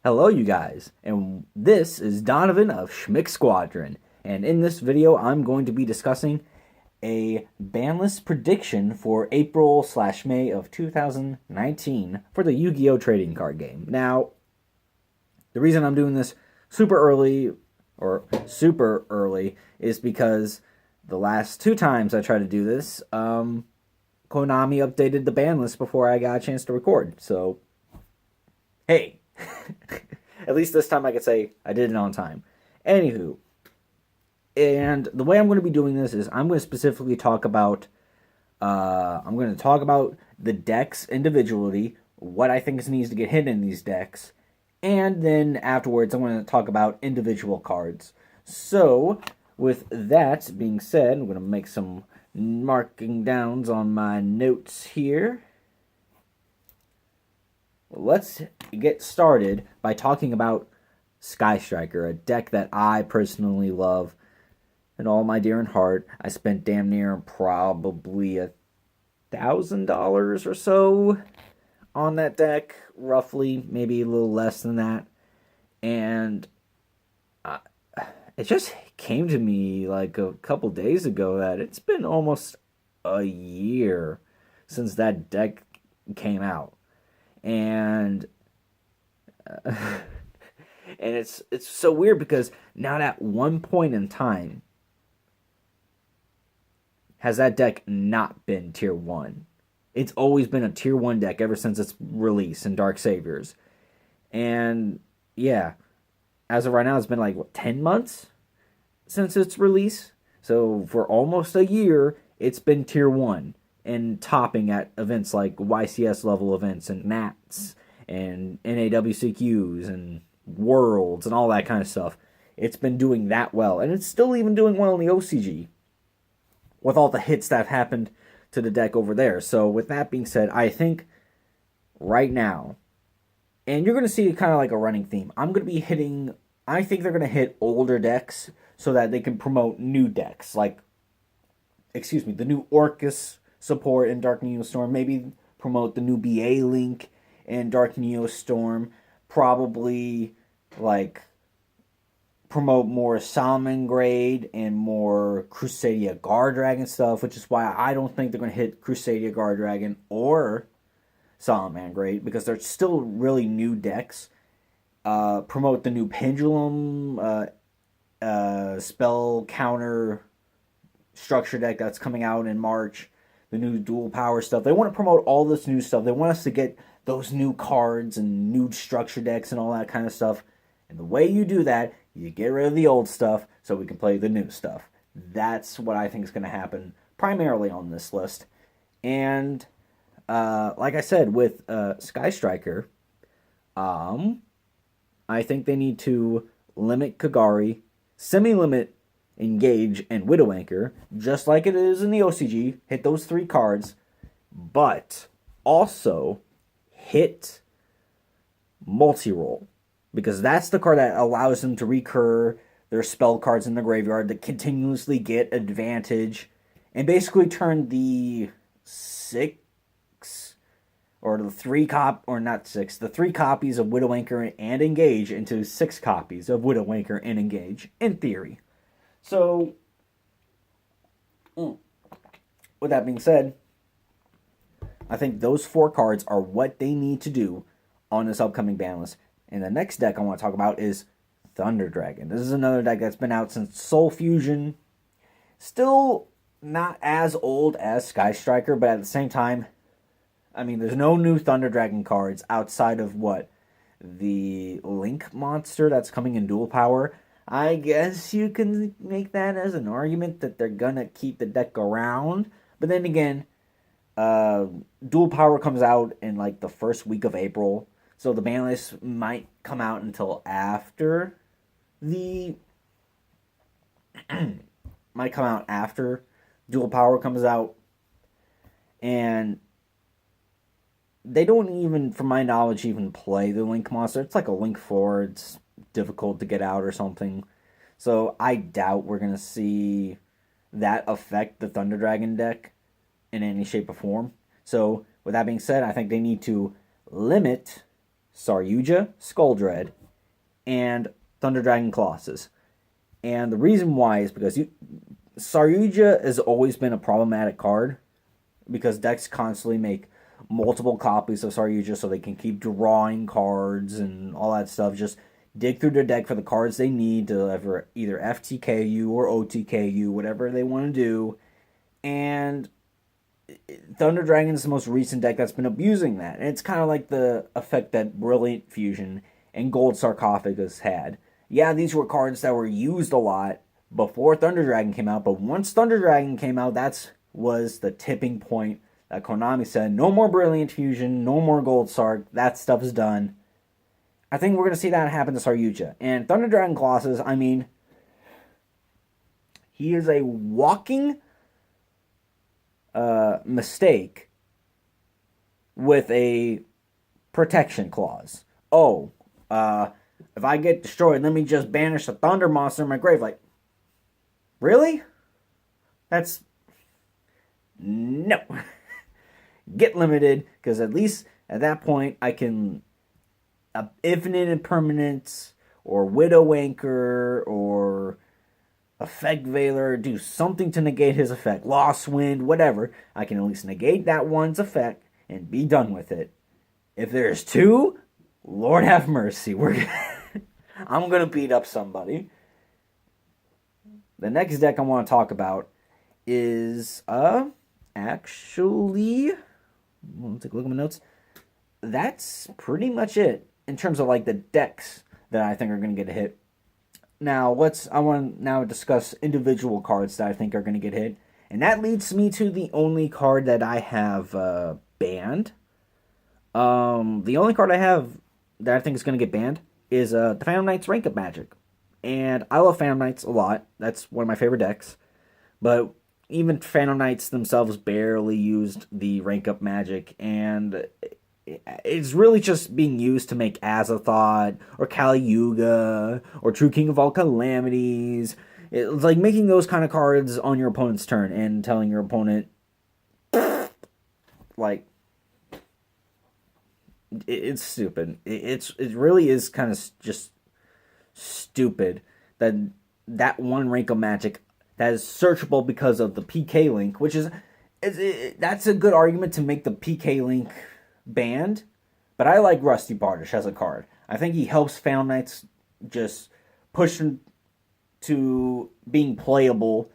Hello, you guys, and this is Donovan of Schmick Squadron. And in this video, I'm going to be discussing a banlist prediction for April/May of 2019 for the Yu-Gi-Oh! Trading card game. Now, the reason I'm doing this super early is because the last two times I tried to do this, Konami updated the ban list before I got a chance to record. So, hey, at least this time I could say I did it on time. Anywho, and the way I'm going to be doing this is I'm going to specifically talk about the decks individually, what I think needs to get hit in these decks, and then afterwards I'm going to talk about individual cards. So, with that being said, I'm going to make some marking downs on my notes here. Let's get started by talking about Sky Striker, a deck that I personally love and all my dear and heart. I spent damn near probably $1,000 or so on that deck, roughly, maybe a little less than that. And it just came to me like a couple days ago that it's been almost a year since that deck came out. And and it's so weird because not at one point in time has that deck not been tier 1. It's always been a tier 1 deck ever since its release in Dark Saviors. And yeah, as of right now, it's been like, what, 10 months since its release? So for almost a year, it's been tier 1 and topping at events like YCS level events and MATs and NAWCQs and Worlds and all that kind of stuff. It's been doing that well. And it's still even doing well in the OCG with all the hits that have happened to the deck over there. So with that being said, I think right now, and you're going to see kind of like a running theme, I think they're going to hit older decks so that they can promote new decks. Like, the new Orcus support in Dark Neostorm. Maybe promote the new BA Link in Dark Neostorm. Probably, like, promote more Salmon Grade and more Crusadia Guard Dragon stuff, which is why I don't think they're going to hit Crusadia Guard Dragon or Salmon Grade, because they're still really new decks. Promote the new Pendulum spell counter structure deck that's coming out in March. The new dual power stuff. They want to promote all this new stuff. They want us to get those new cards and new structure decks and all that kind of stuff. And the way you do that, you get rid of the old stuff so we can play the new stuff. That's what I think is going to happen primarily on this list. And like I said, with Sky Striker, I think they need to limit Kagari, semi-limit Engage, and Widow Anchor, just like it is in the OCG. Hit those 3 cards, but also hit multi-roll, because that's the card that allows them to recur their spell cards in the graveyard to continuously get advantage and basically turn the 6 or the 3 the 3 copies of Widow Anchor and Engage into 6 copies of Widow Anchor and Engage, in theory. So, with that being said, I think those 4 cards are what they need to do on this upcoming ban list. And the next deck I want to talk about is Thunder Dragon. This is another deck that's been out since Soul Fusion. Still not as old as Sky Striker, but at the same time, I mean, there's no new Thunder Dragon cards outside of the Link monster that's coming in dual power. I guess you can make that as an argument that they're gonna keep the deck around. But then again, dual power comes out in like the first week of April. So the ban list might come out until after the might come out after dual power comes out. And they don't even, from my knowledge, even play the Link monster. It's like a Link 4. It's difficult to get out or something. So I doubt we're going to see that affect the Thunder Dragon deck in any shape or form. So with that being said, I think they need to limit Saryuja, Skulldread, and Thunder Dragon Colossus. And the reason why is because Saryuja has always been a problematic card because decks constantly make multiple copies of Saryuja so they can keep drawing cards and all that stuff. Just dig through their deck for the cards they need to either FTKU or OTKU, whatever they want to do. And Thunder Dragon is the most recent deck that's been abusing that. And it's kind of like the effect that Brilliant Fusion and Gold Sarcophagus had. Yeah, these were cards that were used a lot before Thunder Dragon came out, but once Thunder Dragon came out, that was the tipping point that Konami said, no more Brilliant Fusion, no more Gold Sark, that stuff is done. I think we're going to see that happen to Saryuja. And Thunder Dragon Colossus, I mean, he is a walking mistake with a protection clause. Oh, if I get destroyed, let me just banish a thunder monster in my grave. Like, really? That's... No. Get limited, because at least at that point I can Infinite Impermanence, or Widow Anchor, or Effect Veiler, do something to negate his effect. Lost Wind, whatever. I can at least negate that one's effect and be done with it. If there's two, Lord have mercy. I'm going to beat up somebody. The next deck I want to talk about is, actually, let's take a look at my notes. That's pretty much it in terms of like the decks that I think are going to get a hit. Now, I want to now discuss individual cards that I think are going to get hit. And that leads me to the only card that I have banned. The only card I have that I think is going to get banned is the Phantom Knights Rank Up Magic. And I love Phantom Knights a lot. That's one of my favorite decks. But even Phantom Knights themselves barely used the Rank Up Magic. And it's really just being used to make Azathoth or Kali Yuga or True King of All Calamities. It's like making those kind of cards on your opponent's turn and telling your opponent, like, it's stupid. It really is kind of just stupid that one Rank Up Magic that is searchable because of the PK link, which is that's a good argument to make the PK link banned. But I like Rusty Bardish as a card. I think he helps Phantom Knights just push them to being playable.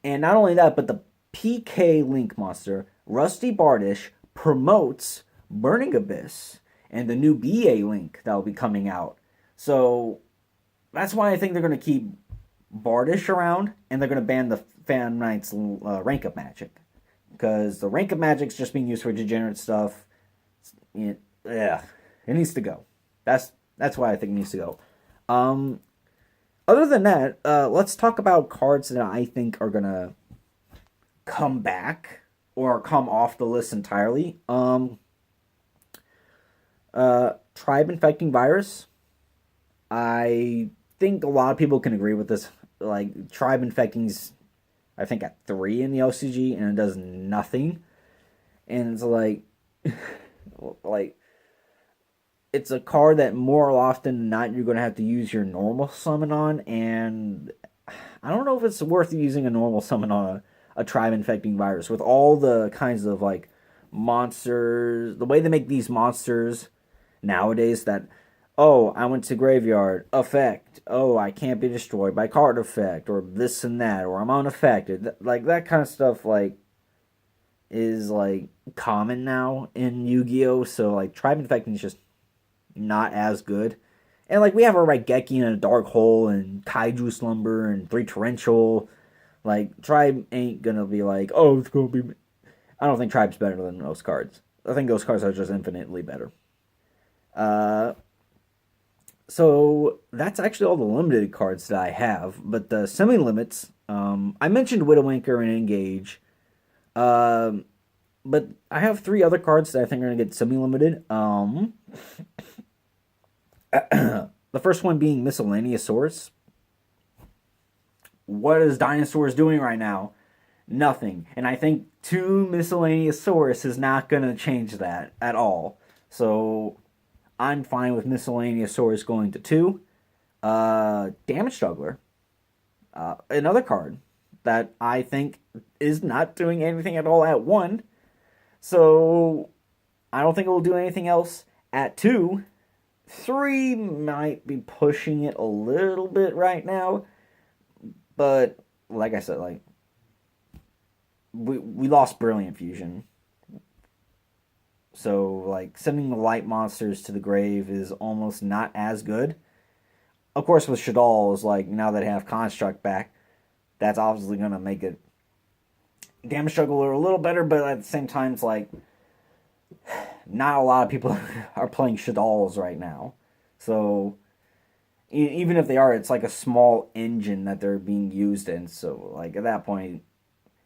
And not only that, but the PK link monster, Rusty Bardish, promotes Burning Abyss and the new BA link that will be coming out. So that's why I think they're going to keep Bardish around, and they're going to ban the Phantom Knights Rank Up Magic. Because the Rank Up Magic's just being used for degenerate stuff. It needs to go. That's why I think it needs to go. Other than that, let's talk about cards that I think are going to come back or come off the list entirely. Tribe Infecting Virus. I think a lot of people can agree with this. Like, Tribe Infecting's, I think, at 3 in the OCG, and it does nothing. And it's like, it's a card that more often than not you're going to have to use your normal summon on, and I don't know if it's worth using a normal summon on a Tribe Infecting Virus with all the kinds of, like, monsters, the way they make these monsters nowadays that, oh, I went to graveyard, effect, oh, I can't be destroyed by card effect, or this and that, or I'm unaffected, like, that kind of stuff, like, is, like, common now in Yu-Gi-Oh! So, like, Tribe Infecting is just not as good. And, like, we have a Raigeki and a Dark Hole, and Kaiju Slumber, and 3 Torrential. Like, Tribe ain't gonna be like, oh, it's gonna be... I don't think Tribe's better than those cards. I think those cards are just infinitely better. So that's actually all the limited cards that I have. But the semi-limits, I mentioned Widowmaker and Engage. But I have 3 other cards that I think are going to get semi-limited. The first one being Miscellaneous Source. What is Dinosaurs doing right now? Nothing. And I think 2 Miscellaneous Source is not going to change that at all. So I'm fine with Miscellaneous Swords going to 2. Damage Juggler. Another card that I think is not doing anything at all at 1. So I don't think it will do anything else at 2. 3 might be pushing it a little bit right now. But like I said, like we lost Brilliant Fusion. So like sending the light monsters to the grave is almost not as good. Of course with Shaddoll is like now that I have Construct back, that's obviously gonna make it Damage Juggler a little better, but at the same time it's like not a lot of people are playing Shaddolls right now. So even if they are, it's like a small engine that they're being used in. So like at that point,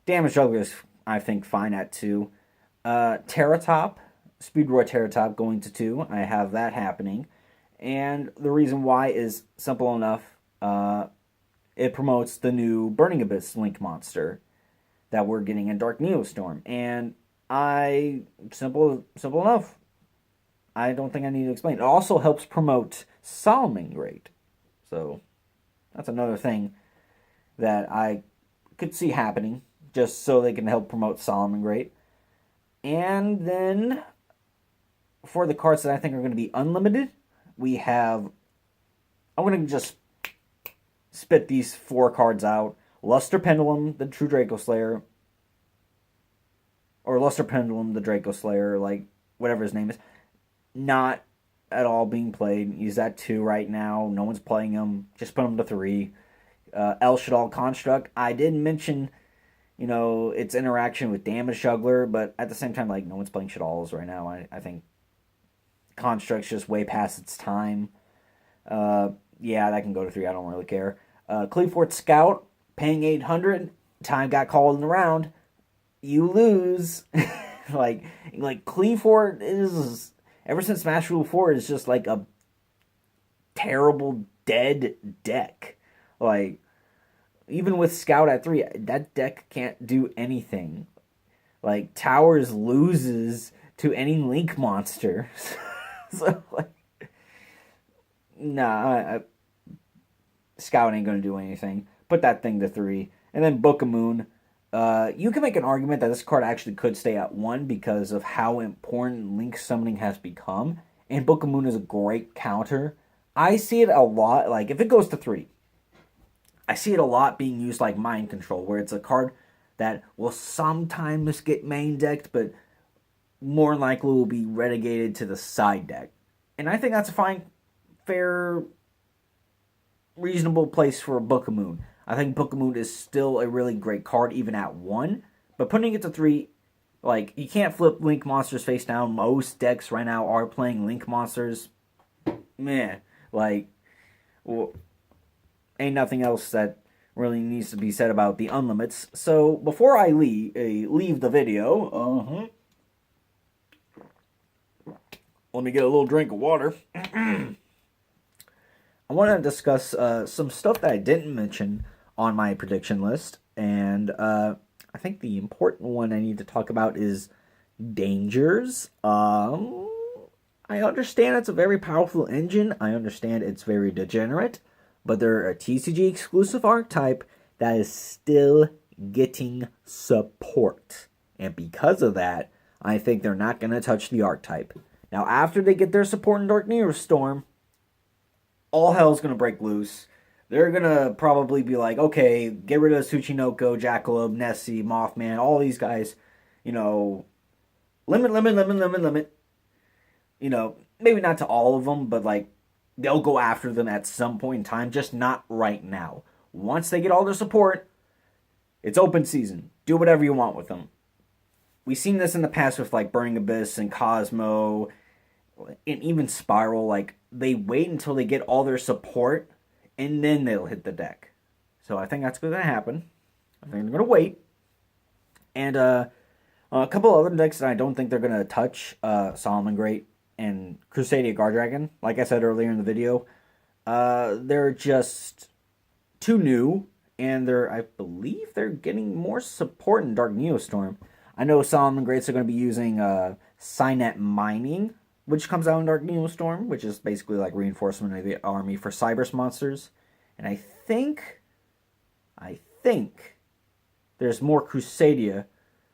Damage Juggler is I think fine at 2. Terratop, Speedroy Terratop going to 2. I have that happening. And the reason why is simple enough. It promotes the new Burning Abyss Link monster that we're getting in Dark Neostorm. And simple enough. I don't think I need to explain. It also helps promote Salamangreat. So that's another thing that I could see happening, just so they can help promote Salamangreat. And then for the cards that I think are going to be unlimited, we have, I'm going to just spit these 4 cards out. Luster Pendulum, the True Draco Slayer, or Luster Pendulum, the Draco Slayer, like whatever his name is, not at all being played. He's at 2 right now. No one's playing him. Just put him to 3. El Shaddoll Construct. I did mention, its interaction with Damage Juggler, but at the same time, like, no one's playing Shaddolls right now. I think Construct's just way past its time. Yeah, that can go to 3. I don't really care. Cleefort Scout, paying 800. Time got called in the round. You lose. like Cleefort is, ever since Smash Rule 4, is just like a terrible dead deck. Like, even with Scout at 3, that deck can't do anything. Like, Towers loses to any Link monster. So, like, nah, Scout ain't gonna do anything. Put that thing to 3. And then Book of Moon. You can make an argument that this card actually could stay at 1 because of how important Link summoning has become. And Book of Moon is a great counter. I see it a lot, like, if it goes to 3, I see it a lot being used like Mind Control, where it's a card that will sometimes get main decked, but more likely will be relegated to the side deck. And I think that's a fine, fair, reasonable place for a Book of Moon. I think Book of Moon is still a really great card, even at 1. But putting it to 3, like, you can't flip Link monsters face down. Most decks right now are playing Link monsters. Meh. Like, well, ain't nothing else that really needs to be said about the unlimits. So, before I leave the video, let me get a little drink of water. I want to discuss some stuff that I didn't mention on my prediction list. And I think the important one I need to talk about is dangers. I understand it's a very powerful engine. I understand it's very degenerate. But they're a TCG exclusive archetype that is still getting support. And because of that, I think they're not going to touch the archetype. Now, after they get their support in Dark Neostorm, all hell's going to break loose. They're going to probably be like, okay, get rid of Tsuchinoko, Jackalope, Nessie, Mothman, all these guys. Limit. Maybe not to all of them, but like, they'll go after them at some point in time, just not right now. Once they get all their support, it's open season. Do whatever you want with them. We've seen this in the past with like Burning Abyss and Cosmo, and even Spiral. Like, they wait until they get all their support, and then they'll hit the deck. So I think that's going to happen. I think they're going to wait. And a couple other decks that I don't think they're going to touch, Salamangreat and Crusadia Guardragon. Like I said earlier in the video, they're just too new, and I believe they're getting more support in Dark Neostorm. I know Salamangreats are going to be using Cynet Mining, which comes out in Dark Neostorm, which is basically like reinforcement of the army for Cybers monsters. And I think there's more Crusadia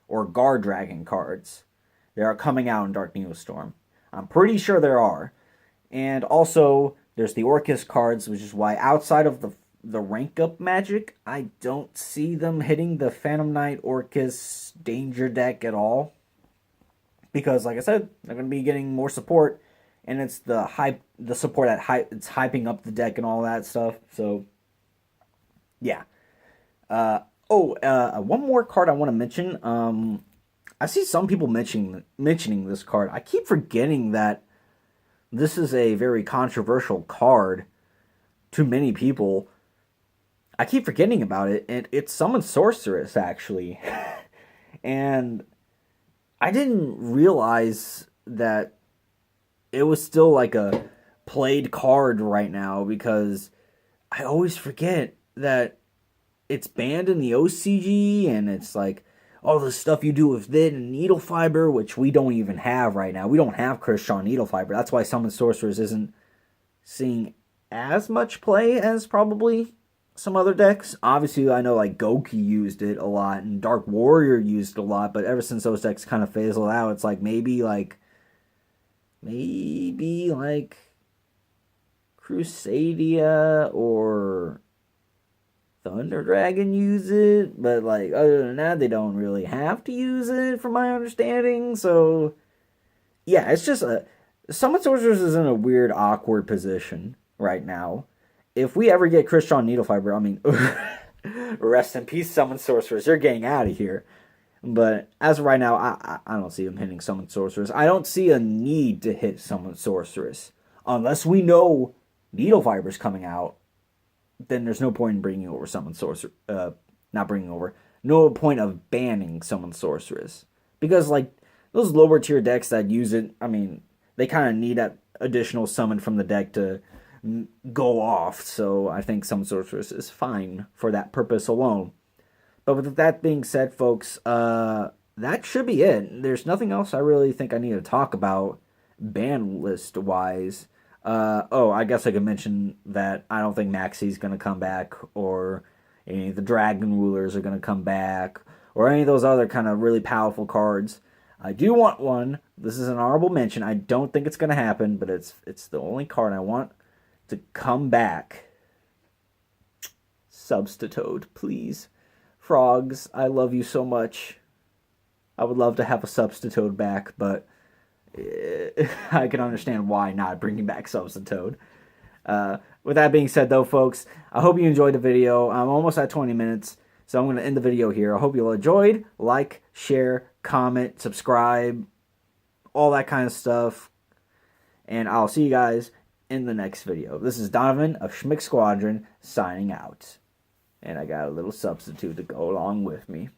or Guard Dragon cards that are coming out in Dark Neostorm. I'm pretty sure there are. And also, there's the Orcus cards, which is why outside of the rank up magic, I don't see them hitting the Phantom Knight Orcus Danger deck at all. Because, like I said, they're going to be getting more support, and it's the support it's hyping up the deck and all that stuff. So, yeah. One more card I want to mention. I see some people mentioning this card. I keep forgetting that this is a very controversial card to many people. I keep forgetting about it, and it's Summon Sorceress, actually. And I didn't realize that it was still like a played card right now, because I always forget that it's banned in the OCG, and it's like all the stuff you do with it and Needle Fiber, which we don't even have right now. We don't have Christian Needle Fiber. That's why Summon Sorceress isn't seeing as much play as probably some other decks. Obviously, I know like Goki used it a lot and Dark Warrior used it a lot, but ever since those decks kind of fizzled out, it's like maybe like Crusadia or Thunder Dragon use it, but like other than that, they don't really have to use it, from my understanding. So yeah, it's just Summon Sorceress is in a weird, awkward position right now. If we ever get Christian Needle Fiber, I mean, rest in peace, Summon Sorceress. You're getting out of here. But as of right now, I don't see him hitting Summon Sorceress. I don't see a need to hit Summon Sorceress unless we know Needle Fiber's coming out. Then there's no point in bringing over Summon Sorceress. Not bringing over. No point of banning Summon Sorceress, because like those lower tier decks that use it, I mean, they kind of need that additional summon from the deck to go off. So I think Summon Sorceress is fine for that purpose alone. But with that being said, folks, that should be it. There's nothing else I really think I need to talk about ban list wise. I guess I could mention that I don't think Maxi's going to come back, or any of the Dragon Rulers are going to come back, or any of those other kind of really powerful cards. I do want one. This is an honorable mention. I don't think it's going to happen, but it's the only card I want to come back. Substitoad, please. Frogs, I love you so much. I would love to have a Substitoad back, but I can understand why not bringing back Substitoad. With that being said, though, folks, I hope you enjoyed the video. I'm almost at 20 minutes, so I'm going to end the video here. I hope you all enjoyed. Like, share, comment, subscribe, all that kind of stuff. And I'll see you guys in the next video. This is Donovan of Schmick Squadron signing out. And I got a little substitute to go along with me.